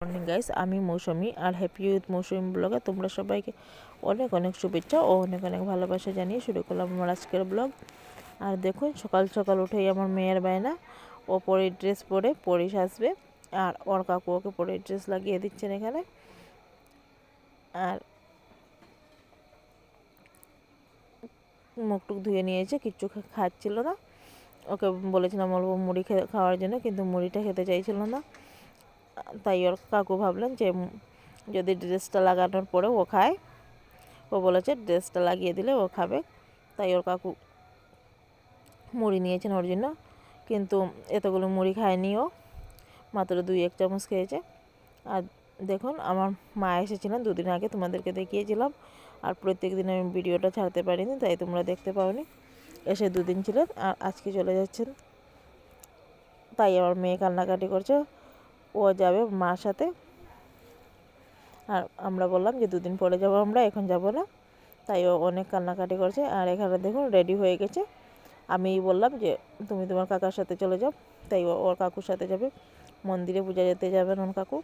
Morning guys, আমি মৌসুমি আর happy with মৌসুমি ব্লগে তোমরা সবাইকে অনেক অনেক শুভেচ্ছা ও অনেক অনেক ভালোবাসা জানিয়ে শুরু করলাম আমার আজকের ব্লগ। আর দেখুন, সকাল সকাল উঠেই আমার মেয়ের বায়না, ও পরে ড্রেস পরে পরিশ আসবে আর ওর কাকু ওকে পরে ড্রেস লাগিয়ে দিচ্ছেন এখানে। আর মুখটুক ধুয়ে নিয়েছে, কিচ্ছু খাচ্ছিল না। ওকে বলেছিলাম অল্প মুড়ি খাওয়ার জন্য, কিন্তু মুড়িটা খেতে চাইছিল না। তাই ওর কাকু ভাবলেন যে যদি ড্রেসটা লাগানোর পরে ও খায়, ও বলেছে ড্রেসটা লাগিয়ে দিলে ও খাবে। তাই ওর কাকু মুড়ি নিয়েছেন ওর জন্য, কিন্তু এতগুলো মুড়ি খায়নি, ও মাত্র 2-1 চামচ খেয়েছে। আর দেখুন, আমার মা এসেছিলেন দুদিন আগে, তোমাদেরকে দেখিয়েছিলাম। আর প্রত্যেক দিন আমি ভিডিওটা ছাড়তে পারিনি, তাই তোমরা দেখতে পাওনি। এসে 2 দিন ছিলেন আর আজকে চলে যাচ্ছেন। তাই আমার মেয়ে কান্নাকাটি করছে, ও যাবে মার সাথে। আর আমরা বললাম যে 2 দিন পরে যাবো, আমরা এখন যাব না। তাই ও অনেক কান্নাকাটি করছে। আর এখানে দেখুন রেডি হয়ে গেছে। আমি বললাম যে তুমি তোমার কাকার সাথে চলে যাও, তাই ওর কাকুর সাথে যাবে। মন্দিরে পূজা যেতে যাবেন ওর কাকু।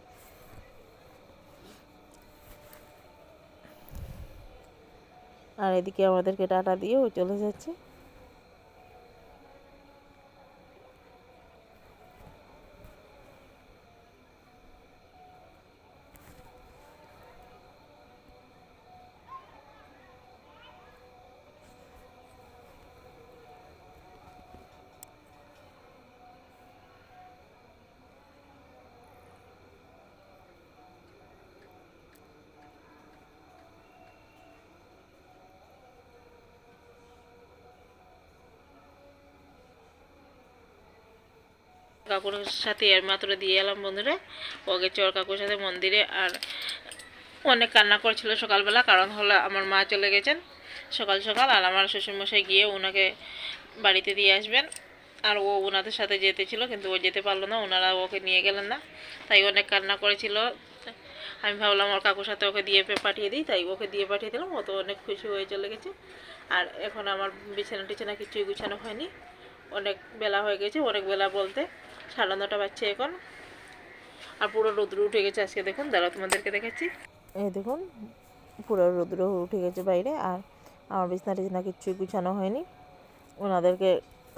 আর এদিকে আমাদেরকে টাটা দিয়ে ও চলে যাচ্ছে। কাকুর সাথে এর মাত্র দিয়ে এলাম বন্ধুরা, ও গেছে ওর কাকুর সাথে মন্দিরে। আর অনেক কান্না করছিল সকালবেলা, কারণ হলো আমার মা চলে গেছেন সকাল সকাল, আর আমার শ্বশুরমশাই গিয়ে ওনাকে বাড়িতে দিয়ে আসবেন। আর ও ওনাদের সাথে যেতে ছিল, কিন্তু ও যেতে পারলো না, ওনারা ওকে নিয়ে গেলেন না। তাই অনেক কান্না করেছিল। আমি ভাবলাম ওর কাকুর সাথে ওকে দিয়ে পাঠিয়ে দিই, তাই ওকে দিয়ে পাঠিয়ে দিলাম। ও তো অনেক খুশি হয়ে চলে গেছে। আর এখন আমার বিছানা টিছানা কিছুই গুছানো হয়নি, অনেক বেলা হয়ে গেছে। অনেক বেলা বলতে 9:30 বাজছে এখন। আর পুরো রৌদ্র উঠে গেছে আজকে, দেখুন দাঁড়াও তোমাদেরকে দেখাচ্ছি। এই দেখুন, পুরো রৌদ্র উঠে গেছে বাইরে। আর আমার বিছানা টিছানা কিচ্ছুই গুছানো হয়নি, ওনাদেরকে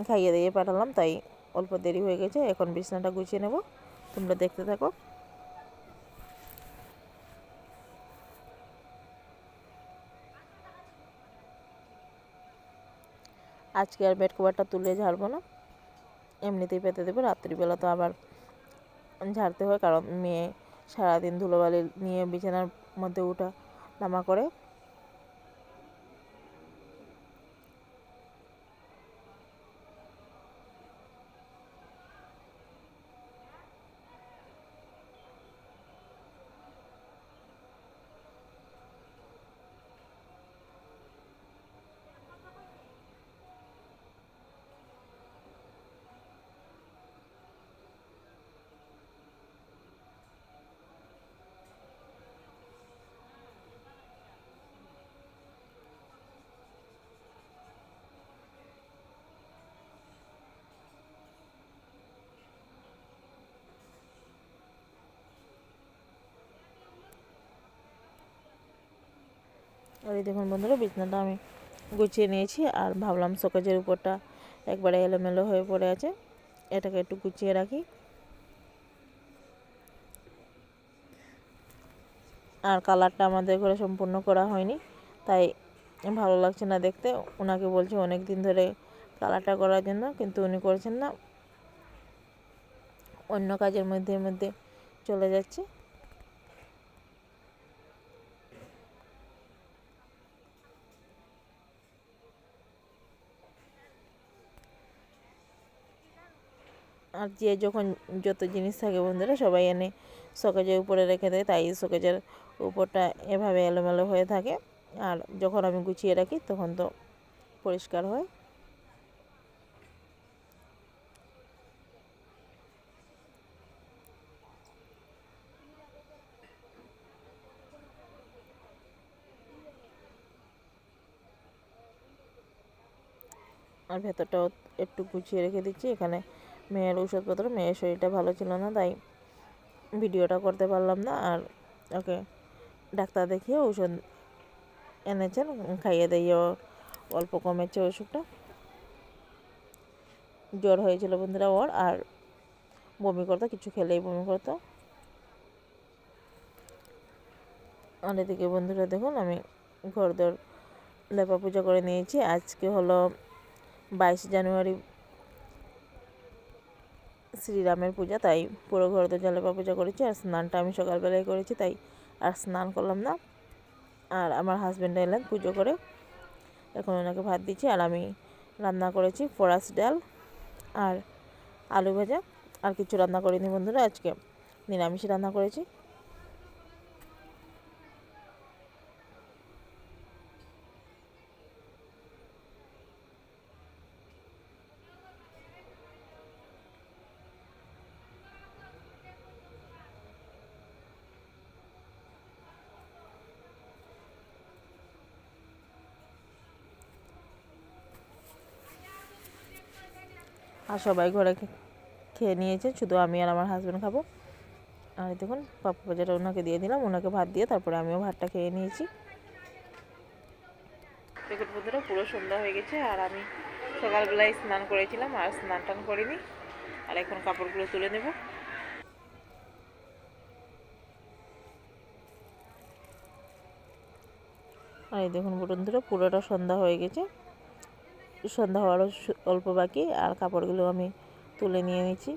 খাইয়ে দিয়ে পাঠালাম, তাই অল্প দেরি হয়ে গেছে। এখন বিছানাটা গুছিয়ে নেব, তোমরা দেখতে থাকো। আজকে আর বেড কভারটা তুলে ঝাড়বো না, এমনিতেই পেতে দেবো। রাত্রিবেলা তো আবার ঝাড়তে হয়, কারণ মেয়ে সারাদিন ধুলোবালি নিয়ে বিছানার মধ্যে উঠা নামা করে। আর এই দেখুন বন্ধুরা, বিছানাটা আমি গুছিয়ে নিয়েছি। আর ভাবলাম শোকেজের উপরটা একবারে এলোমেলো হয়ে পড়ে আছে, এটাকে একটু গুছিয়ে রাখি। আর কালারটা আমাদের ঘরে সম্পূর্ণ করা হয়নি, তাই ভালো লাগছে না দেখতে। ওনাকে বলছি অনেক দিন ধরে কালারটা করার জন্য, কিন্তু উনি করছেন না, অন্য কাজের মধ্যে মধ্যে চলে যাচ্ছে। আর যে যখন যত জিনিস থাকে বন্ধুরা, সবাই এনে শোকেজের উপরে রেখে দেয়, তাই শোকেজের উপরটা এভাবে এলোমেলো হয়ে থাকে। আর যখন আমি গুছিয়ে রাখি তখন তো পরিষ্কার হয়। আর ভেতরটাও একটু গুছিয়ে রেখে দিচ্ছি। এখানে মেয়ের ওষুধপত্র, মেয়ের শরীরটা ভালো ছিল না, তাই ভিডিওটা করতে পারলাম না। আর ওকে ডাক্তার দেখিয়ে ওষুধ এনেছেন, খাইয়ে দিয়ে অল্প কমেছে ওষুধটা। জ্বর হয়েছিল বন্ধুরা ওর, আর বমি করতো, কিছু খেলেই বমি করতো। আর এদিকে বন্ধুরা দেখুন আমি ঘরদোর লেপা পূজা করে নিয়েছি। আজকে হলো 22 জানুয়ারি, শ্রীরামের পূজা, তাই পুরো ঘরদোর লেপা পূজা করেছি। আর স্নানটা আমি সকালবেলায় করেছি, তাই আর স্নান করলাম না। আর আমার হাজব্যান্ড এলেন পুজো করে, এখন ওনাকে ভাত দিচ্ছি। আর আমি রান্না করেছি ফোড়াশ ডাল আর আলু ভাজা, আর কিছু রান্না করিনি বন্ধুরা, আজকে নিরামিষ রান্না করেছি। আর সবাই ঘরে খেয়ে নিয়েছে, শুধু আমি আর আমার হাজব্যান্ড খাবো। আর দেখুন পাপা ভাজাটা ওনাকে দিয়ে দিলাম, ওনাকে ভাত দিয়ে তারপরে আমিও ভাতটা খেয়ে নিয়েছি। দেখুন বন্ধুরা পুরো সন্ধ্যা হয়ে গেছে, আর আমি সকালবেলায় স্নান করেছিলাম, আর স্নান টান করিনি। আর এখন কাপড়গুলো তুলে নেব। আর এই দেখুন বন্ধুরা পুরোটা সন্ধ্যা হয়ে গেছে, সন্ধ্যা হওয়ারও অল্প বাকি। আর কাপড়গুলো আমি তুলে নিয়ে নিচ্ছি।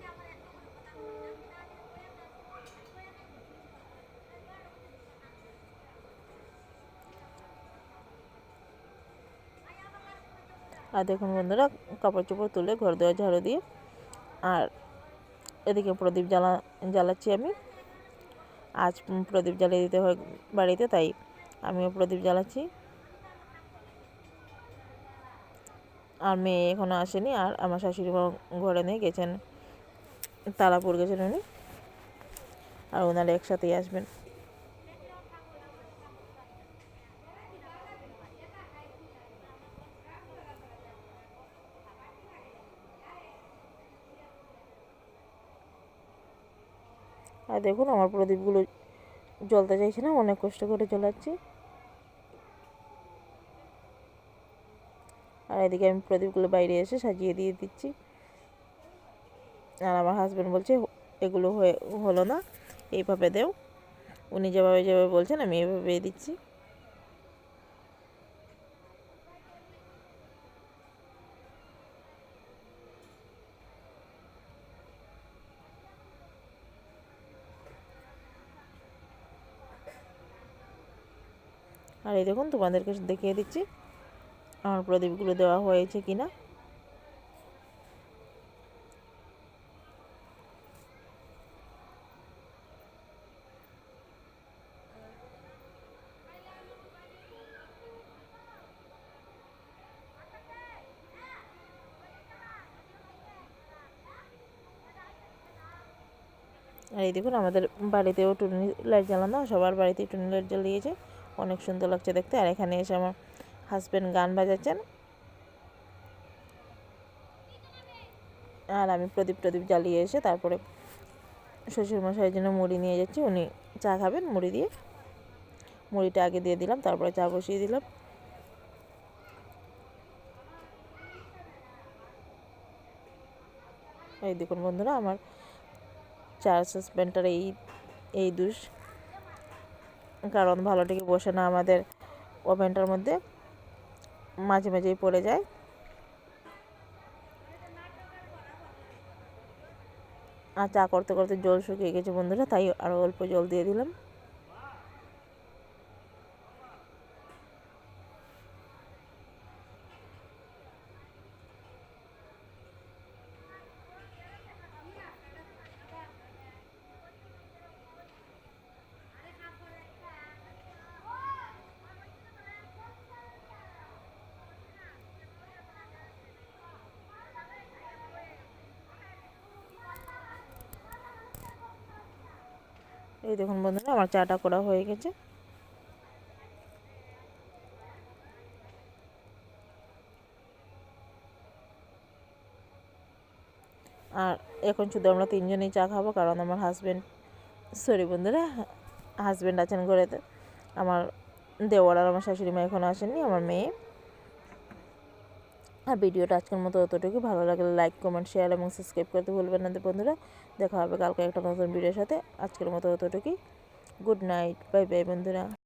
আর দেখুন বন্ধুরা কাপড় চোপড় তুলে ঘর দেওয়া ঝাড়ু দিয়ে, আর এদিকে প্রদীপ জ্বালাচ্ছি আমি। আজ প্রদীপ জ্বালিয়ে দিতে হয় বাড়িতে, তাই আমিও প্রদীপ জ্বালাচ্ছি। আর মেয়ে এখনও আসেনি, আর আমার শাশুড়ি মা ঘরে নেই, গেছেন তারাপুর গেছেন উনি, আর ওনারা একসাথেই আসবেন। আর দেখুন আমার প্রদীপগুলো জ্বলতে চাইছে না, অনেক কষ্ট করে জ্বলাচ্ছি। আর এদিকে আমি প্রদীপগুলো বাইরে এসে সাজিয়ে দিয়ে দিচ্ছি। আর আমার হাজব্যান্ড বলছে এগুলো হলো না, এইভাবে দেও। উনি যেভাবে যেভাবে বলছেন আমি এভাবেই দিচ্ছি। আর এই দেখুন তোমাদেরকে দেখিয়ে দিচ্ছি আমার প্রদীপগুলো দেওয়া হয়েছে কিনা। আর এই দেখুন আমাদের বাড়িতেও টুনি লাইট জ্বালানো, সবার বাড়িতেই টুনি লাইট জ্বালিয়েছে, অনেক সুন্দর লাগছে দেখতে। আর এখানে এসে আমার হাজব্যান্ড গান বাজাচ্ছেন, আর আমি প্রদীপ জ্বালিয়ে এসে তারপরে শ্বশুরমশাইয়ের জন্য মুড়ি নিয়ে যাচ্ছি। উনি চা খাবেন মুড়ি দিয়ে, মুড়িটা আগে দিয়ে দিলাম, তারপরে চা বসিয়ে দিলাম। এই দেখুন বন্ধুরা আমার চার সাসপেন্ডটার এই দুষ, কারণ ভালো থেকে বসে না আমাদের ওভেনটার মধ্যে, মাঝে মাঝেই পড়ে যায়। আর চা করতে করতে জল শুকিয়ে গেছে বন্ধুরা, তাই আরও অল্প জল দিয়ে দিলাম। এই দেখুন বন্ধুরা আমার চাটা করা হয়ে গেছে। আর এখন শুধু আমরা তিনজনেই চা খাবো, কারণ আমার হাজব্যান্ড সরি বন্ধুরা, হাজব্যান্ড আছেন ঘরেতে, আমার দেওয়ার আর আমার শাশুড়ি মা এখনও আসেননি, আমার মেয়ে। আর ভিডিওটা আজকের মতো অতটুকু। ভালো লাগলে লাইক, কমেন্ট, শেয়ার এবং সাবস্ক্রাইব করতে ভুলবেন না বন্ধুরা। দেখা হবে কালকে একটা নতুন ভিডিওর সাথে। আজকের মতো অতটুকুই। গুড নাইট, বাই বাই বন্ধুরা।